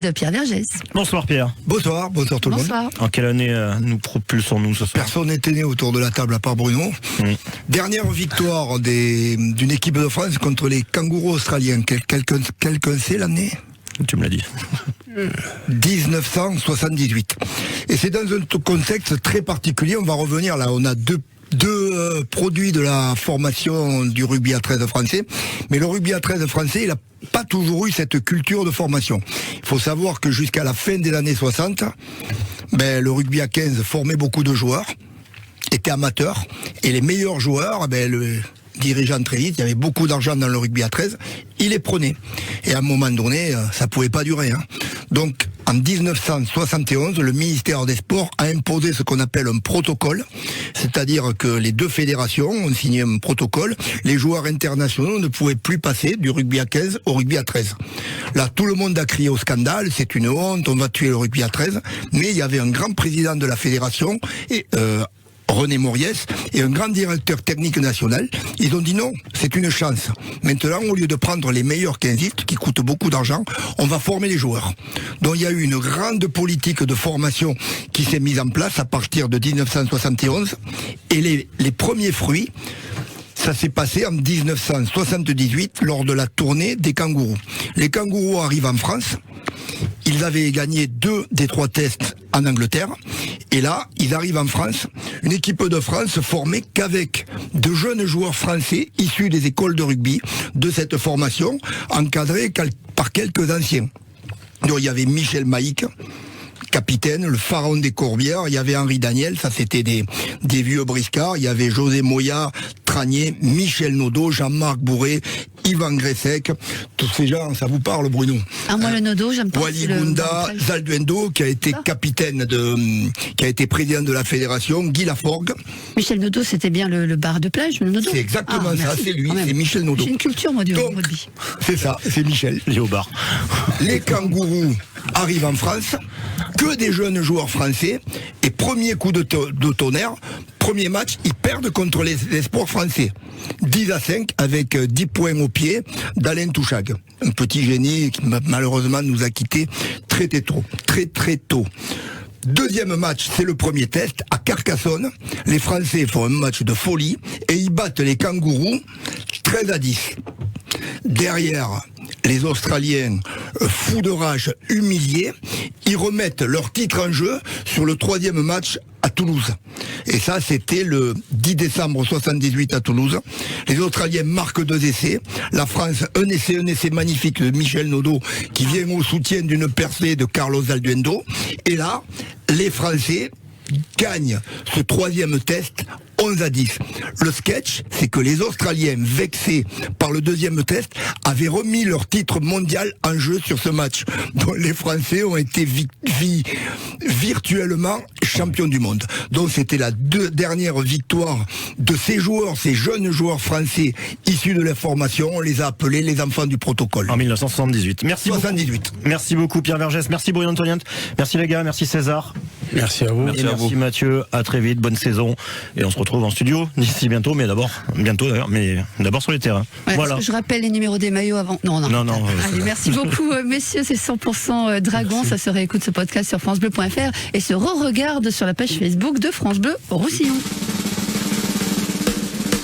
de Pierre Vergès. Bonsoir Pierre. Bonsoir tout le monde. En quelle année nous propulsons-nous ce soir? Personne n'était né autour de la table à part Bruno. Dernière victoire d'une équipe de France contre les kangourous australiens. Quelqu'un sait l'année? Tu me l'as dit. 1978. Et c'est dans un contexte très particulier. On va revenir là. On a deux produits de la formation du rugby à 13 français. Mais le rugby à 13 français, il n'a pas toujours eu cette culture de formation. Il faut savoir que jusqu'à la fin des années 60, le rugby à 15 formait beaucoup de joueurs, était amateur, et les meilleurs joueurs, le dirigeant très vite, il y avait beaucoup d'argent dans le rugby à 13, il les prenait. Et à un moment donné, ça pouvait pas durer. Donc, en 1971, le ministère des Sports a imposé ce qu'on appelle un protocole, c'est-à-dire que les deux fédérations ont signé un protocole. Les joueurs internationaux ne pouvaient plus passer du rugby à 15 au rugby à 13. Là, tout le monde a crié au scandale, c'est une honte, on va tuer le rugby à 13. Mais il y avait un grand président de la fédération, René Moriès, et un grand directeur technique national. Ils ont dit non, c'est une chance. Maintenant, au lieu de prendre les meilleurs 15istes, qui coûtent beaucoup d'argent, on va former les joueurs. Donc il y a eu une grande politique de formation qui s'est mise en place à partir de 1971, et les premiers fruits, ça s'est passé en 1978 lors de la tournée des kangourous. Les kangourous arrivent en France. Ils avaient gagné 2 des 3 tests en Angleterre. Et là, ils arrivent en France. Une équipe de France formée qu'avec de jeunes joueurs français issus des écoles de rugby de cette formation, encadrés par quelques anciens. Donc il y avait Michel Maïc, capitaine, le pharaon des Corbières, il y avait Henri Daniel, ça c'était des vieux briscards, il y avait José Moya, Tranier, Michel Nodo, Jean-Marc Bourré, Yvan Gressec, tous ces gens, ça vous parle Bruno? Moi le Nodo, j'aime pas. Wally Gunda, Zalduendo, qui a été capitaine qui a été président de la fédération, Guy Laforgue. Michel Nodo, c'était bien le bar de plage, le Nodo? C'est exactement ça, c'est lui, c'est Michel Nodo. J'ai une culture, moi, du rugby. C'est ça, c'est Michel. Il est au bar. Les kangourous arrivent en France, que des jeunes joueurs français, et premier coup de tonnerre, premier match, ils perdent contre les espoirs français. 10-5 avec 10 points au pied d'Alain Touchag. Un petit génie qui malheureusement nous a quittés très tôt. Deuxième match, c'est le premier test à Carcassonne. Les Français font un match de folie et ils battent les kangourous 13-10. Derrière, les Australiens, fous de rage, humiliés, ils remettent leur titre en jeu sur le 3e match à Toulouse. Et ça, c'était le 10 décembre 78 à Toulouse. Les Australiens marquent 2 essais. La France, un essai magnifique de Michel Nodo qui vient au soutien d'une percée de Carlos Zalduendo. Et là, les Français gagnent ce 3e test 11-10. Le sketch, c'est que les Australiens, vexés par le 2e test, avaient remis leur titre mondial en jeu sur ce match. Donc les Français ont été virtuellement champions du monde. Donc c'était la dernière victoire de ces joueurs, ces jeunes joueurs français issus de la formation. On les a appelés les enfants du protocole. En 1978. Merci 78. Beaucoup. Merci beaucoup Pierre Vergès, merci Bruno Antoniente, merci les gars, merci César. Merci à vous. Merci Mathieu, à très vite, bonne saison. Et on se retrouve en studio d'ici bientôt, mais bientôt d'ailleurs, mais d'abord sur les terrains. Ouais, voilà. Je rappelle les numéros des maillots avant. Non. Allez, merci beaucoup messieurs, c'est 100% Dragon. Ça se réécoute ce podcast sur francebleu.fr et se re-regarde sur la page Facebook de France Bleu Roussillon.